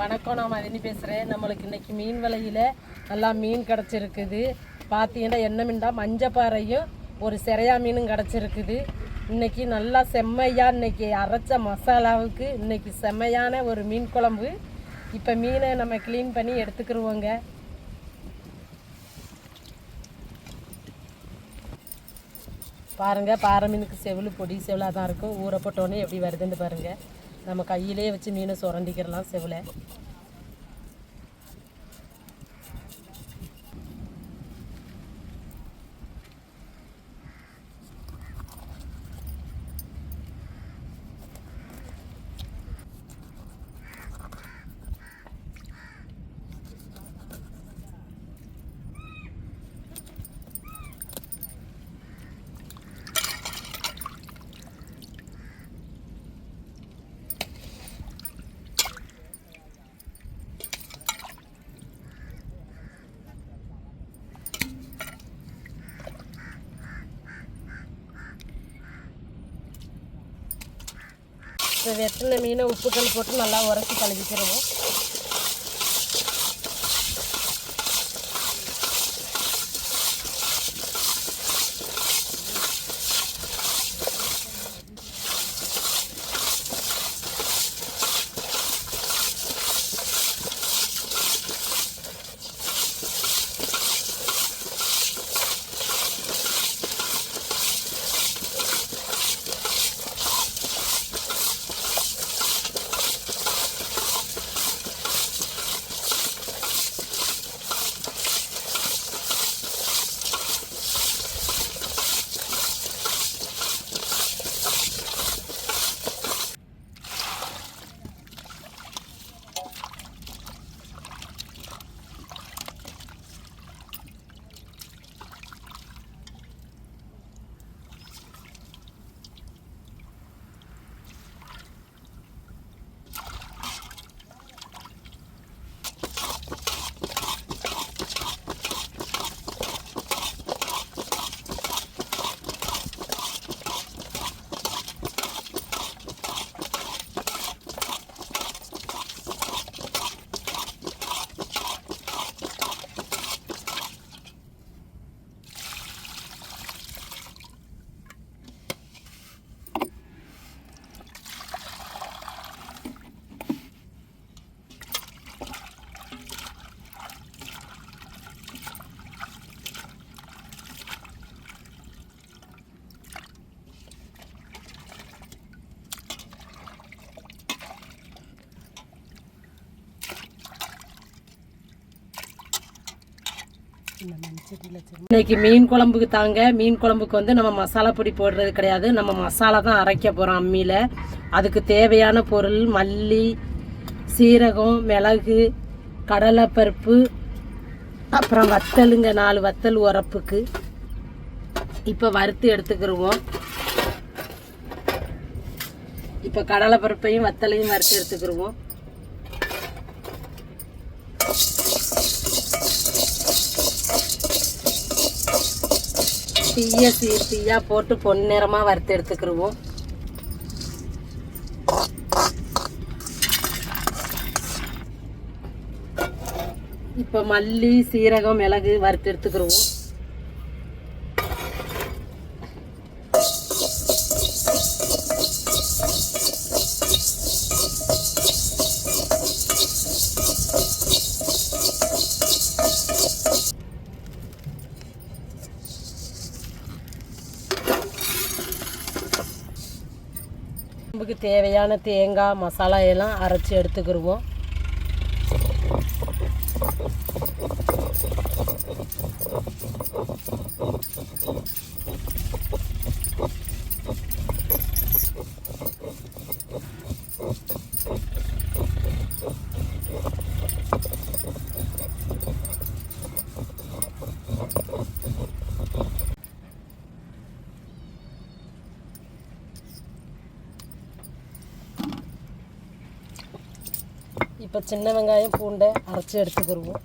வணக்கம், நான் மதினி பேசுகிறேன். நம்மளுக்கு இன்றைக்கி மீன் விலையில் நல்லா மீன் கிடச்சிருக்குது. பார்த்தீங்கன்னா என்ன மீன்டா, மஞ்சப்பாறையும் ஒரு சிறையா மீனும் கிடச்சிருக்குது. இன்றைக்கி நல்லா செம்மையாக இன்றைக்கி அரைச்ச மசாலாவுக்கு இன்றைக்கி செம்மையான ஒரு மீன் குழம்பு. இப்போ மீனை நம்ம க்ளீன் பண்ணி எடுத்துக்கிடுவோங்க. பாருங்கள், பாறை மீனுக்கு செவில் பொடி செவிலாக தான் இருக்கும். ஊற போட்டோன்னே எப்படி வருதுன்னு பாருங்கள். நம்ம கையிலே வச்சு மீனை சுரண்டிக்கிறலாம் செவில். இப்போ வெட்டின மீனை உப்புக்கல் போட்டு நல்லா உரைச்சி கழுவிக்கிறோம். இன்னைக்கு மீன் குழம்புக்கு தாங்க, மீன் குழம்புக்கு வந்து நம்ம மசாலா பொடி போடுறது கிடையாது. நம்ம மசாலா தான் அரைக்க போகிறோம் அம்மியில். அதுக்கு தேவையான பொருள் மல்லி, சீரகம், மிளகு, கடலைப்பருப்பு, அப்புறம் வத்தலுங்க, 4 வத்தல் உரப்புக்கு. இப்போ வறுத்து எடுத்துக்கிடுவோம். இப்போ கடலைப்பருப்பையும் வத்தலையும் வறுத்து எடுத்துக்கிடுவோம். தீயா போட்டு பொன்னிறமாக வறுத்து எடுத்துக்கிடுவோம். இப்போ மல்லி, சீரகம், மிளகு வறுத்து எடுத்துக்கிடுவோம். குழம்புக்கு தேவையான தேங்காய் மசாலா எல்லாம் அரைச்சி எடுத்துக்கிடுவோம். இப்போ சின்ன வெங்காயம் பூண்டை அரைச்சி எடுத்துக்கிடுவோம்.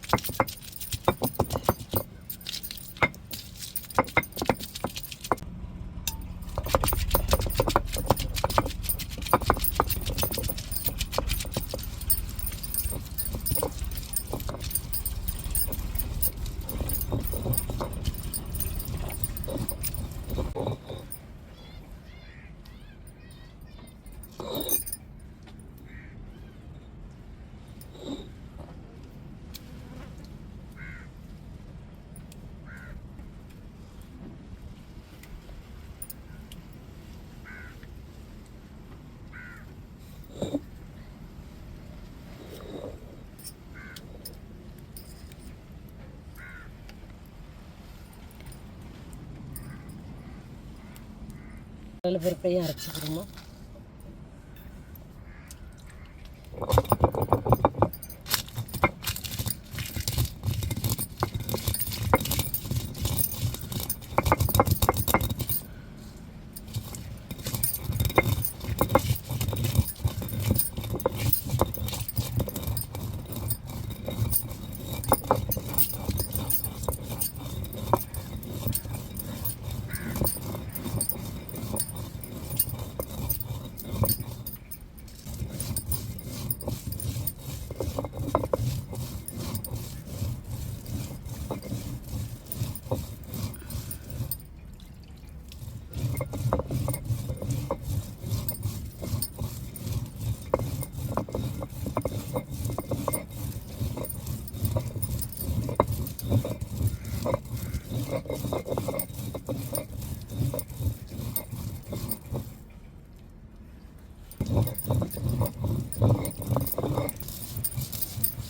பருப்பையும் அரைச்சிக்கிறோம்.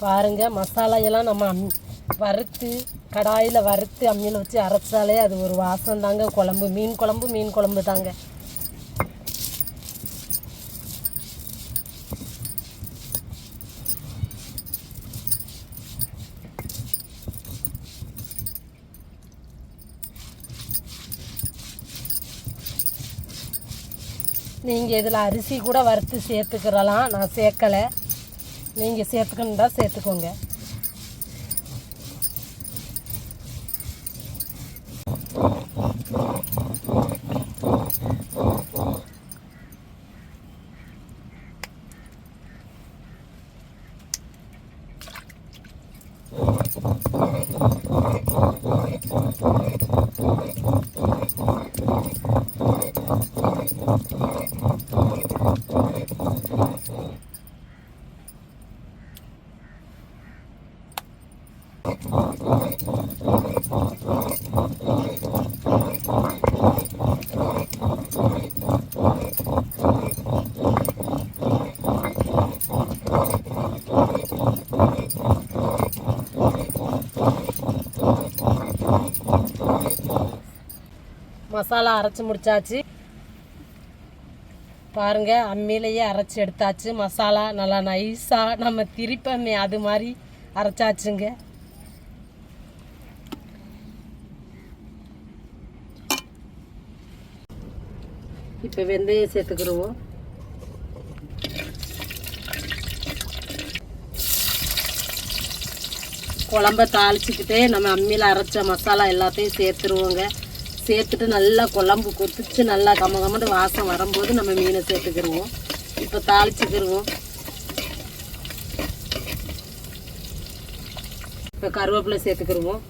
பாருங்கள், மசாலையெல்லாம் நம்ம வறுத்து கடாயில் வறுத்து அம்மியில் வச்சு அரைச்சாலே அது ஒரு வாசம் தாங்க. குழம்பு மீன் குழம்பு தாங்க. நீங்கள் இதில் அரிசி கூட வறுத்து சேர்த்துக்கிறலாம். நான் சேர்க்கலை. நீங்கள் சேர்த்துக்கணுன்னா சேர்த்துக்கோங்க. மசாலா அரைச்சி முடிச்சாச்சு. பாருங்கள், அம்மியிலேயே அரைச்சி எடுத்தாச்சு. மசாலா நல்லா நைஸாக நம்ம திரிப்பமே அது மாதிரி அரைச்சாச்சுங்க. இப்போ வெந்தயம் சேர்த்துக்கிடுவோம். குழம்ப தாளிச்சிக்கிட்டே நம்ம அம்மியில் அரைச்ச மசாலா எல்லாத்தையும் சேர்த்துருவோங்க. சேர்த்துட்டு நல்லா குழம்பு கொதிச்சு நல்லா கமகமன்னு வாசம் வரும்போது நம்ம மீனை சேர்த்துக்கிடுவோம். இப்போ தாளிச்சுக்கிடுவோம். இப்போ கருவேப்பிலை சேர்த்துக்கிடுவோம்.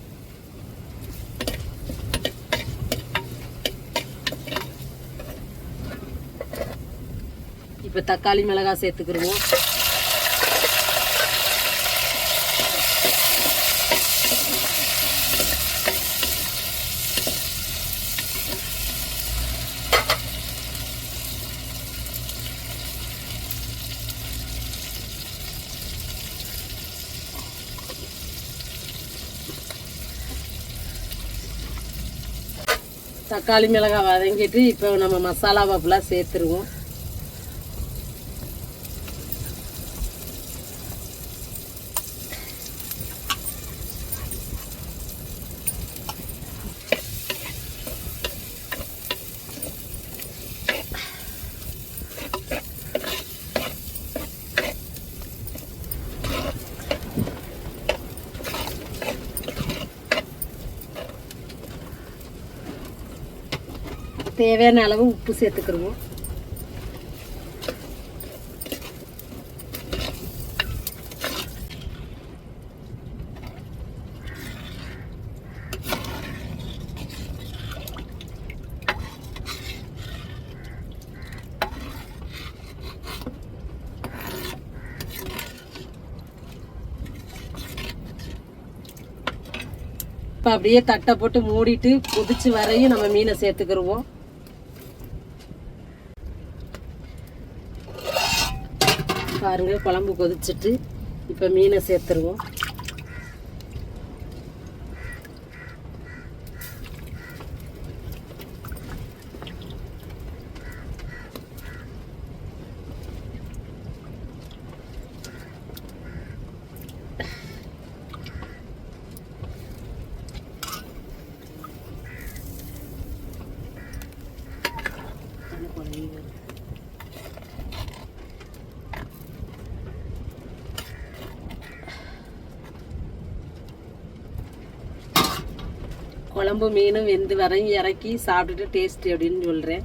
இப்போ தக்காளி மிளகாய் சேர்த்துக்கிடுவோம். தக்காளி மிளகாய் வதங்கிட்டு இப்போ நம்ம மசாலாவை ஃபுல்லாக சேர்த்துருவோம். தேவையான அளவு உப்பு சேர்த்துக்கிடுவோம். இப்போ அப்படியே தட்டை போட்டு மூடிட்டு கொதிச்சு வரையும் நம்ம மீனை சேர்த்துக்கிடுவோம். பாருங்க, குழம்பு கொதிச்சுட்டு இப்போ மீனை சேர்த்துருவோம். குழம்பு மீனும் வெந்து வரையும் இறக்கி சாப்பிட்டுட்டு டேஸ்ட் அப்படின்னு சொல்கிறேன்.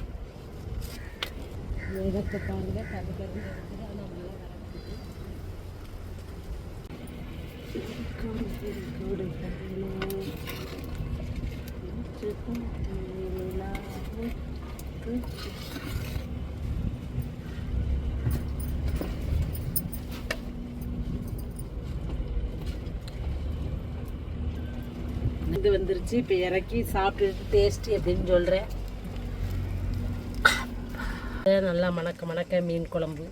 வேகத்தை பாருங்க, கருகருன்னு இருக்குது. ஆனால் நல்லா இது வந்துருச்சு. இப்போ இறக்கி சாப்பிட்டுட்டு டேஸ்ட் எப்படின்னு சொல்கிறேன். நல்லா மணக்க மீன் குழம்பு.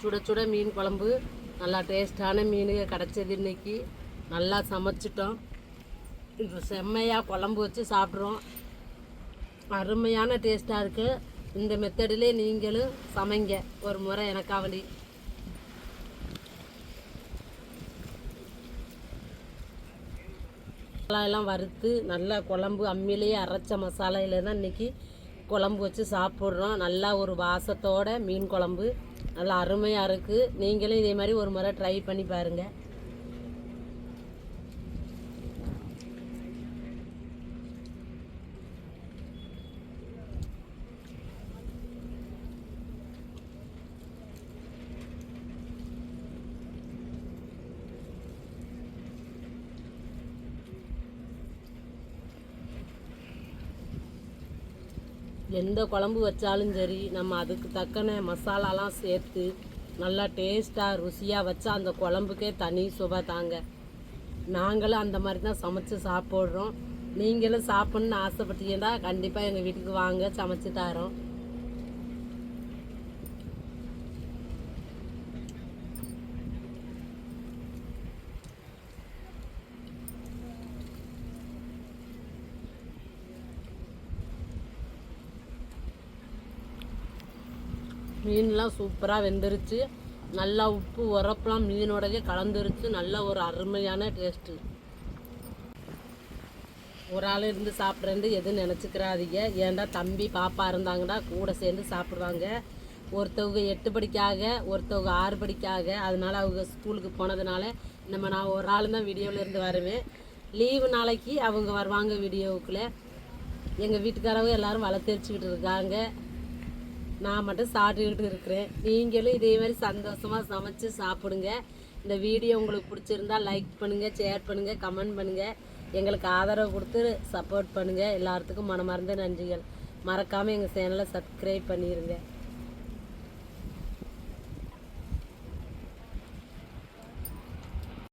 சுட சுட மீன் குழம்பு, நல்லா டேஸ்டான மீனுங்க கிடச்சது. இன்னைக்கு நல்லா சமைச்சிட்டோம். இப்போ செம்மையாக குழம்பு வச்சு சாப்பிட்றோம். அருமையான டேஸ்ட்டாக இருக்குது. இந்த மெத்தடிலே நீங்களும் சமைங்க ஒரு முறை எனக்காவலி. மசாலாயெல்லாம் வறுத்து நல்லா குழம்பு அம்மிலேயே அரைச்ச மசாலையில் தான் இன்றைக்கி குழம்பு வச்சு சாப்பிட்றோம். நல்லா ஒரு வாசத்தோட மீன் குழம்பு நல்லா அருமையாக இருக்குது. நீங்களும் இதே மாதிரி ஒரு முறை ட்ரை பண்ணி பாருங்கள். எந்த குழம்பு வச்சாலும் சரி, நம்ம அதுக்கு தக்கன மசாலாலாம் சேர்த்து நல்லா டேஸ்ட்டாக ருசியாக வச்சா அந்த குழம்புக்கே தனி சுவை தாங்க. நாங்களும் அந்த மாதிரி தான் சமைச்சு சாப்பிட்றோம். நீங்களும் சாப்பிட்ணுன்னு ஆசைப்பட்டீங்கன்னா கண்டிப்பாக எங்கள் வீட்டுக்கு வாங்க, சமைச்சு தரோம். மீன்லாம் சூப்பராக வெந்துருச்சு. நல்லா உப்பு உரப்பெலாம் மீனோடவே கலந்துருச்சு. நல்ல ஒரு அருமையான டேஸ்ட்டு. ஒரு ஆள் இருந்து சாப்பிட்றேன்னு எதுவும் நினச்சிக்கிறாதீங்க. ஏன்டா தம்பி பாப்பா இருந்தாங்கன்னா கூட சேர்ந்து சாப்பிடுவாங்க. ஒருத்தவங்க 8 படிக்காக, ஒருத்தவங்க 6 படிக்காக. அதனால் அவங்க ஸ்கூலுக்கு போனதுனால நான் ஒரு ஆள் தான் வீடியோவில் இருந்து வருவேன். லீவு நாளைக்கு அவங்க வருவாங்க வீடியோவுக்குள்ளே. எங்கள் வீட்டுக்காரவங்க எல்லோரும் வளர்த்தெரிச்சிக்கிட்டு இருக்காங்க. நான் மட்டும் சாப்பிட்டுக்கிட்டு இருக்கிறேன். நீங்களும் இதே மாதிரி சந்தோஷமாக சமைச்சு சாப்பிடுங்க. இந்த வீடியோ உங்களுக்கு பிடிச்சிருந்தா லைக் பண்ணுங்கள், ஷேர் பண்ணுங்கள், கமெண்ட் பண்ணுங்கள். எங்களுக்கு ஆதரவு கொடுத்து சப்போர்ட் பண்ணுங்கள். எல்லாத்துக்கும் மனமார்ந்த நன்றிகள். மறக்காமல் எங்கள் சேனலை சப்ஸ்கிரைப் பண்ணிடுங்க.